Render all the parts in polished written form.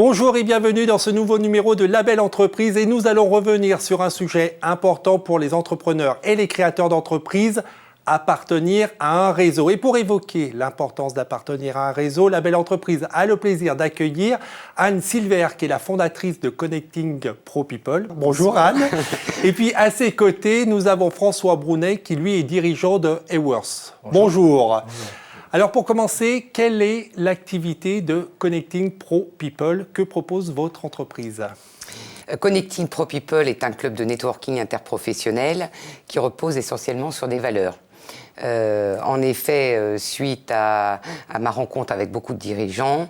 Bonjour et bienvenue dans ce nouveau numéro de La Belle Entreprise et nous allons revenir sur un sujet important pour les entrepreneurs et les créateurs d'entreprises, appartenir à un réseau. Et pour évoquer l'importance d'appartenir à un réseau, La Belle Entreprise a le plaisir d'accueillir Anne Silver, qui est la fondatrice de Connecting Pro People. Bonjour Anne. Et puis à ses côtés, nous avons François Brunet, qui lui est dirigeant de Eworth. Bonjour. Alors pour commencer, quelle est l'activité de Connecting Pro People? Que propose votre entreprise? Connecting Pro People est un club de networking interprofessionnel qui repose essentiellement sur des valeurs. En effet, suite à ma rencontre avec beaucoup de dirigeants,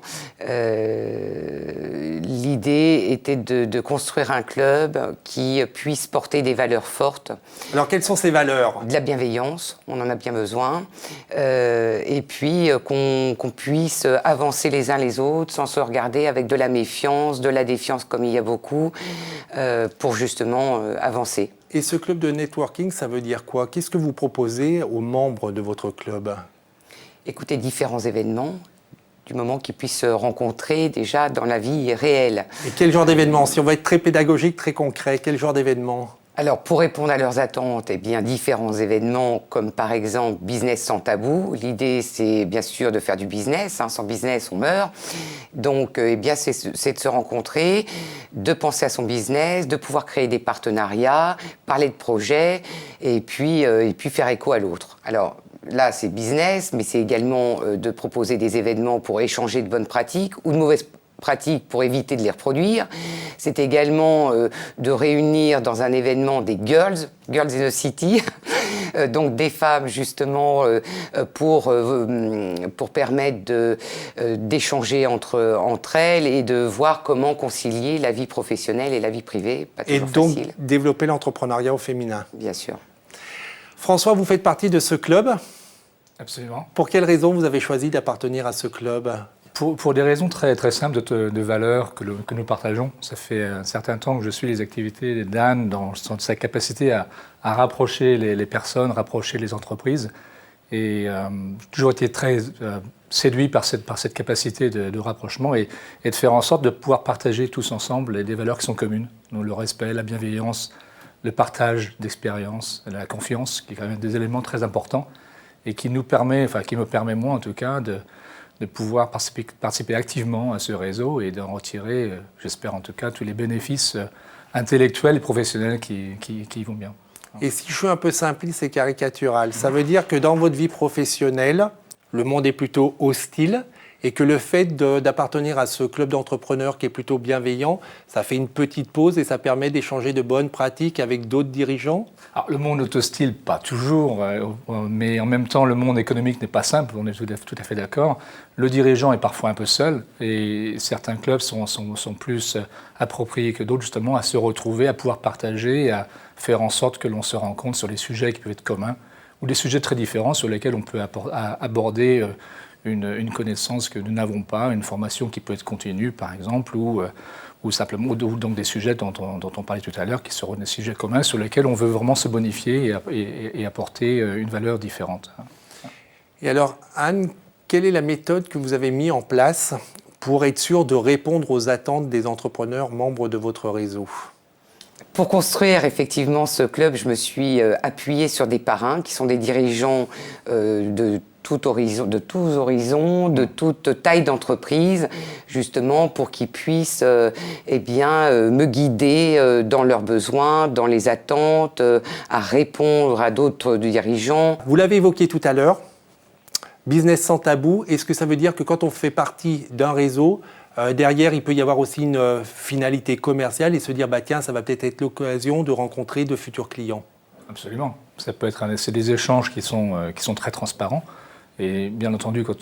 l'idée était de construire un club qui puisse porter des valeurs fortes. Alors, quelles sont ces valeurs? De la bienveillance, on en a bien besoin, et puis qu'on puisse avancer les uns les autres sans se regarder avec de la méfiance, de la défiance comme il y a beaucoup, pour justement avancer. Et ce club de networking, ça veut dire quoi? Qu'est-ce que vous proposez aux membres de votre club? Écoutez, différents événements, du moment qu'ils puissent se rencontrer déjà dans la vie réelle. Et quel genre d'événements? Si on va être très pédagogique, très concret, quel genre d'événements? Alors, pour répondre à leurs attentes, eh bien, différents événements, comme par exemple Business sans tabou. L'idée, c'est bien sûr de faire du business. Sans business, on meurt. Donc, eh bien, c'est de se rencontrer, de penser à son business, de pouvoir créer des partenariats, parler de projets, et puis faire écho à l'autre. Alors, là, c'est business, mais c'est également de proposer des événements pour échanger de bonnes pratiques ou de mauvaises pratiques pour éviter de les reproduire. C'est également de réunir dans un événement des girls in the city, donc des femmes justement pour permettre d'échanger entre elles et de voir comment concilier la vie professionnelle et la vie privée. Pas toujours donc facile. Développer l'entrepreneuriat au féminin. Bien sûr. François, vous faites partie de ce club. Absolument. Pour quelles raisons vous avez choisi d'appartenir à ce club? Pour des raisons très, très simples de valeurs que nous partageons. Ça fait un certain temps que je suis les activités d'Anne dans sa capacité à rapprocher les personnes, rapprocher les entreprises. Et j'ai toujours été très séduit par cette capacité de rapprochement et de faire en sorte de pouvoir partager tous ensemble des valeurs qui sont communes. Donc le respect, la bienveillance, le partage d'expériences, la confiance, qui est quand même des éléments très importants et qui me permet moi en tout cas, de pouvoir participer activement à ce réseau et d'en retirer, j'espère en tout cas, tous les bénéfices intellectuels et professionnels qui vont bien. Et si je suis un peu simpliste et caricatural, ça veut dire que dans votre vie professionnelle, le monde est plutôt hostile et que le fait d'appartenir à ce club d'entrepreneurs qui est plutôt bienveillant, ça fait une petite pause et ça permet d'échanger de bonnes pratiques avec d'autres dirigeants? Alors, le monde est hostile, pas toujours, mais en même temps, le monde économique n'est pas simple, on est tout à fait d'accord. Le dirigeant est parfois un peu seul et certains clubs sont plus appropriés que d'autres justement à se retrouver, à pouvoir partager, à faire en sorte que l'on se rencontre sur les sujets qui peuvent être communs ou des sujets très différents sur lesquels on peut aborder une connaissance que nous n'avons pas, une formation qui peut être continue par exemple, ou simplement donc des sujets dont on parlait tout à l'heure, qui seront des sujets communs sur lesquels on veut vraiment se bonifier et apporter une valeur différente. Et alors Anne, quelle est la méthode que vous avez mise en place pour être sûr de répondre aux attentes des entrepreneurs membres de votre réseau? Pour construire effectivement ce club, je me suis appuyée sur des parrains qui sont des dirigeants de tous horizons, de toute taille d'entreprise, justement pour qu'ils puissent me guider dans leurs besoins, dans les attentes, à répondre à d'autres dirigeants. Vous l'avez évoqué tout à l'heure, business sans tabou. Est-ce que ça veut dire que quand on fait partie d'un réseau, derrière, il peut y avoir aussi une finalité commerciale et se dire, tiens, ça va peut-être être l'occasion de rencontrer de futurs clients? Absolument. Ça peut être c'est des échanges qui sont très transparents. Et bien entendu, quand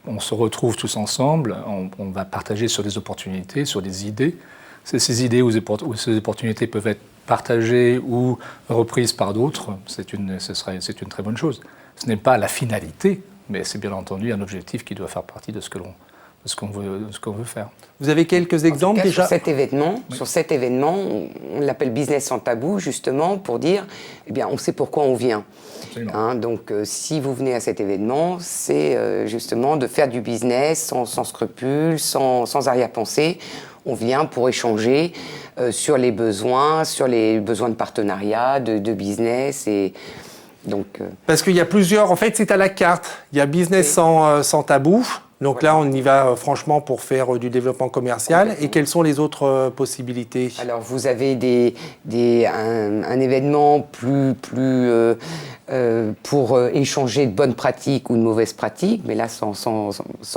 on se retrouve tous ensemble, on va partager sur des opportunités, sur des idées. Ces idées ou ces opportunités peuvent être partagées ou reprises par d'autres. C'est une très bonne chose. Ce n'est pas la finalité, mais c'est bien entendu un objectif qui doit faire partie de ce que l'on ce qu'on veut faire. Vous avez quelques exemples déjà? Sur cet événement, on l'appelle Business sans tabou, justement, pour dire, eh bien, on sait pourquoi on vient. Donc, si vous venez à cet événement, c'est justement de faire du business sans scrupules, sans arrière-pensée. On vient pour échanger sur les besoins de partenariat, de business et donc. Parce qu'il y a plusieurs. En fait, c'est à la carte. Il y a business sans tabou. Donc là, on y va franchement pour faire du développement commercial. Et quelles sont les autres possibilités? Alors, vous avez un événement plus pour échanger de bonnes pratiques ou de mauvaises pratiques, mais là, sans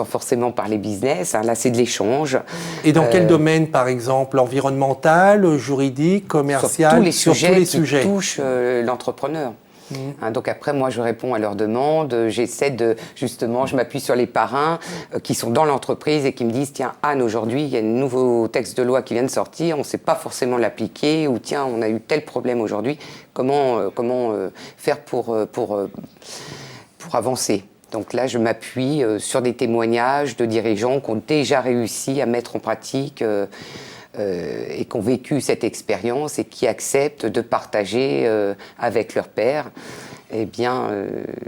forcément parler business. Là, c'est de l'échange. Et dans quel domaine, par exemple? Environnemental, juridique, commercial? Sur tous les sujets qui touchent l'entrepreneur. Donc après, moi, je réponds à leurs demandes. Je m'appuie sur les parrains qui sont dans l'entreprise et qui me disent, tiens, Anne, aujourd'hui, il y a un nouveau texte de loi qui vient de sortir, on ne sait pas forcément l'appliquer, ou tiens, on a eu tel problème aujourd'hui, comment faire pour avancer? Donc là, je m'appuie sur des témoignages de dirigeants qui ont déjà réussi à mettre en pratique et qui ont vécu cette expérience et qui acceptent de partager avec leur pairs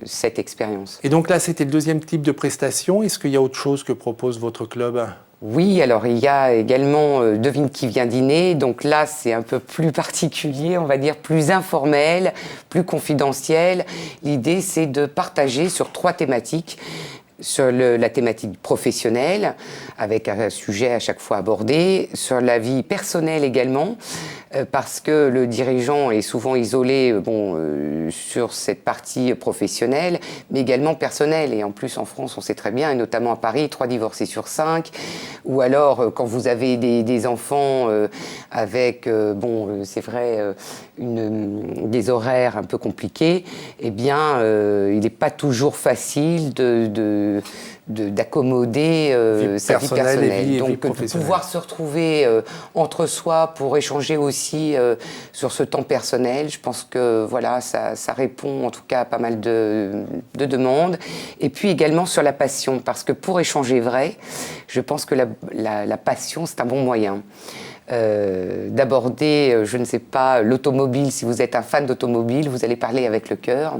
cette expérience. Et donc là, c'était le deuxième type de prestation. Est-ce qu'il y a autre chose que propose votre club? Oui, alors il y a également Devine qui vient dîner. Donc là, c'est un peu plus particulier, on va dire plus informel, plus confidentiel. L'idée, c'est de partager sur 3 thématiques. Sur la thématique professionnelle, avec un sujet à chaque fois abordé, sur la vie personnelle également, parce que le dirigeant est souvent isolé sur cette partie professionnelle, mais également personnelle. Et en plus, en France, on sait très bien, et notamment à Paris, 3 divorcés sur 5, ou alors quand vous avez des enfants avec, c'est vrai, des horaires un peu compliqués, eh bien, il n'est pas toujours facile d'accommoder sa vie personnelle. Donc, de pouvoir se retrouver entre soi pour échanger aussi sur ce temps personnel, je pense que voilà, ça répond en tout cas à pas mal de demandes. Et puis également sur la passion, parce que pour échanger vrai, je pense que la passion, c'est un bon moyen. D'aborder, je ne sais pas, l'automobile. Si vous êtes un fan d'automobile, vous allez parler avec le cœur.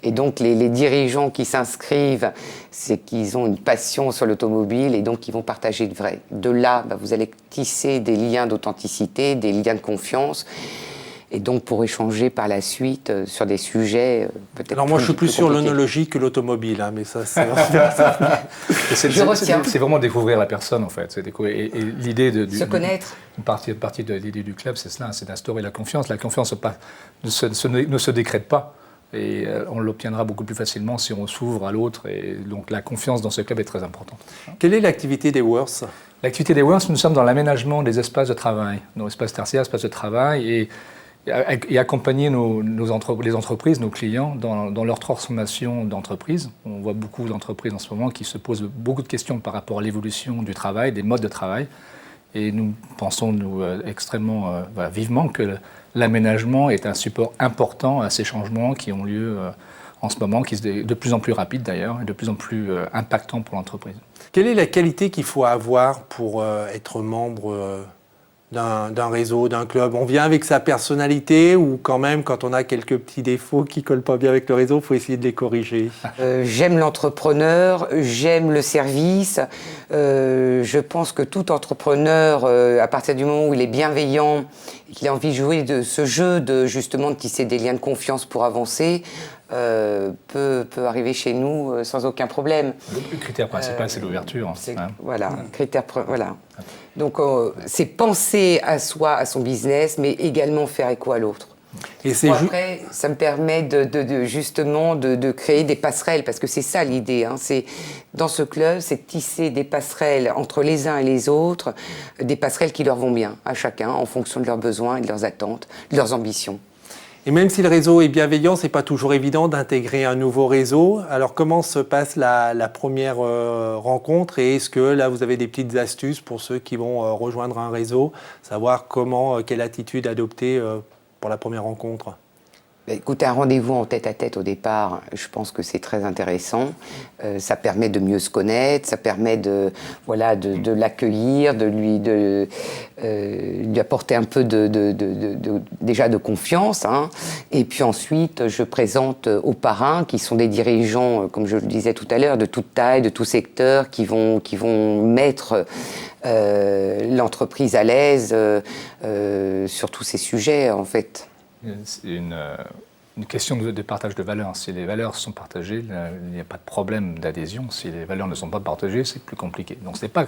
Et donc, les dirigeants qui s'inscrivent, c'est qu'ils ont une passion sur l'automobile et donc ils vont partager le vrai. De là, vous allez tisser des liens d'authenticité, des liens de confiance. Et donc, pour échanger par la suite sur des sujets peut-être. Alors, moi, je suis plus sur l'onologie que l'automobile, mais ça, c'est. C'est vraiment découvrir la personne, en fait. Et l'idée de se connaître. Une partie de l'idée du club, c'est cela, c'est d'instaurer la confiance. La confiance ne se décrète pas. Et on l'obtiendra beaucoup plus facilement si on s'ouvre à l'autre. Et donc, la confiance dans ce club est très importante. Quelle est l'activité des Worth? L'activité des Worth, nous sommes dans l'aménagement des espaces de travail, nos espaces tertiaires, espaces de travail, et accompagner les entreprises, nos clients, dans leur transformation d'entreprise. On voit beaucoup d'entreprises en ce moment qui se posent beaucoup de questions par rapport à l'évolution du travail, des modes de travail. Et nous pensons extrêmement vivement que l'aménagement est un support important à ces changements qui ont lieu en ce moment, qui sont de plus en plus rapides d'ailleurs, et de plus en plus impactants pour l'entreprise. Quelle est la qualité qu'il faut avoir pour être membre d'un réseau, d'un club? On vient avec sa personnalité ou quand même, quand on a quelques petits défauts qui ne collent pas bien avec le réseau, il faut essayer de les corriger? J'aime l'entrepreneur, j'aime le service. Je pense que tout entrepreneur, à partir du moment où il est bienveillant et qu'il a envie de jouer de ce jeu, de tisser des liens de confiance pour avancer, peut arriver chez nous sans aucun problème. Le critère principal, c'est l'ouverture. Voilà, voilà. Donc, c'est penser à soi, à son business, mais également faire écho à l'autre. Et après, ça me permet justement de créer des passerelles, parce que c'est ça l'idée. Dans ce club, c'est de tisser des passerelles entre les uns et les autres, des passerelles qui leur vont bien à chacun, en fonction de leurs besoins et de leurs attentes, de leurs ambitions. Et même si le réseau est bienveillant, ce n'est pas toujours évident d'intégrer un nouveau réseau. Alors comment se passe la première rencontre et est-ce que là vous avez des petites astuces pour ceux qui vont rejoindre un réseau, savoir quelle attitude adopter pour la première rencontre? Écoutez, un rendez-vous en tête-à-tête au départ, je pense que c'est très intéressant. Ça permet de mieux se connaître, ça permet de l'accueillir, de lui apporter un peu déjà de confiance. Hein. Et puis ensuite, je présente aux parrains, qui sont des dirigeants, comme je le disais tout à l'heure, de toute taille, de tout secteur, qui vont mettre l'entreprise à l'aise sur tous ces sujets, en fait. C'est une question de partage de valeurs. Si les valeurs sont partagées, il n'y a pas de problème d'adhésion. Si les valeurs ne sont pas partagées, c'est plus compliqué. Donc ce n'est pas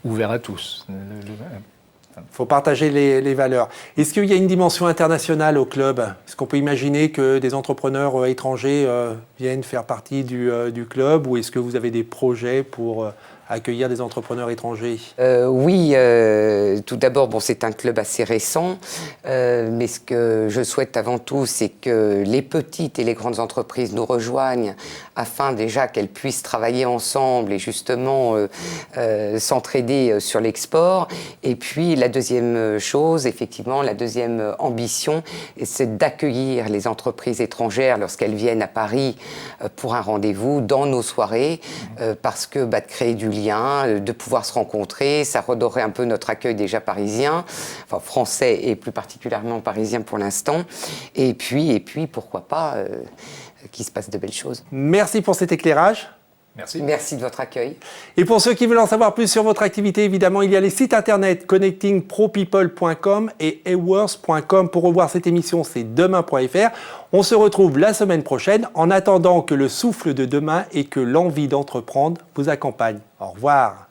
ouvert à tous. Il faut partager les valeurs. Est-ce qu'il y a une dimension internationale au club? Est-ce qu'on peut imaginer que des entrepreneurs étrangers viennent faire partie du club, ou est-ce que vous avez des projets pour accueillir des entrepreneurs étrangers? Oui, tout d'abord, c'est un club assez récent, mais ce que je souhaite avant tout, c'est que les petites et les grandes entreprises nous rejoignent afin déjà qu'elles puissent travailler ensemble et justement s'entraider sur l'export. Et puis la deuxième chose, effectivement, la deuxième ambition, c'est d'accueillir les entreprises étrangères lorsqu'elles viennent à Paris pour un rendez-vous dans nos soirées, parce que de créer du lien, de pouvoir se rencontrer, ça redorerait un peu notre accueil déjà parisien, enfin français et plus particulièrement parisien pour l'instant. Et puis pourquoi pas qu'il se passe de belles choses. Merci pour cet éclairage. Merci. Merci de votre accueil. Et pour ceux qui veulent en savoir plus sur votre activité, évidemment, il y a les sites internet connectingpropeople.com et aworth.com. Pour revoir cette émission, c'est demain.fr. On se retrouve la semaine prochaine, en attendant que le souffle de demain et que l'envie d'entreprendre vous accompagnent. Au revoir.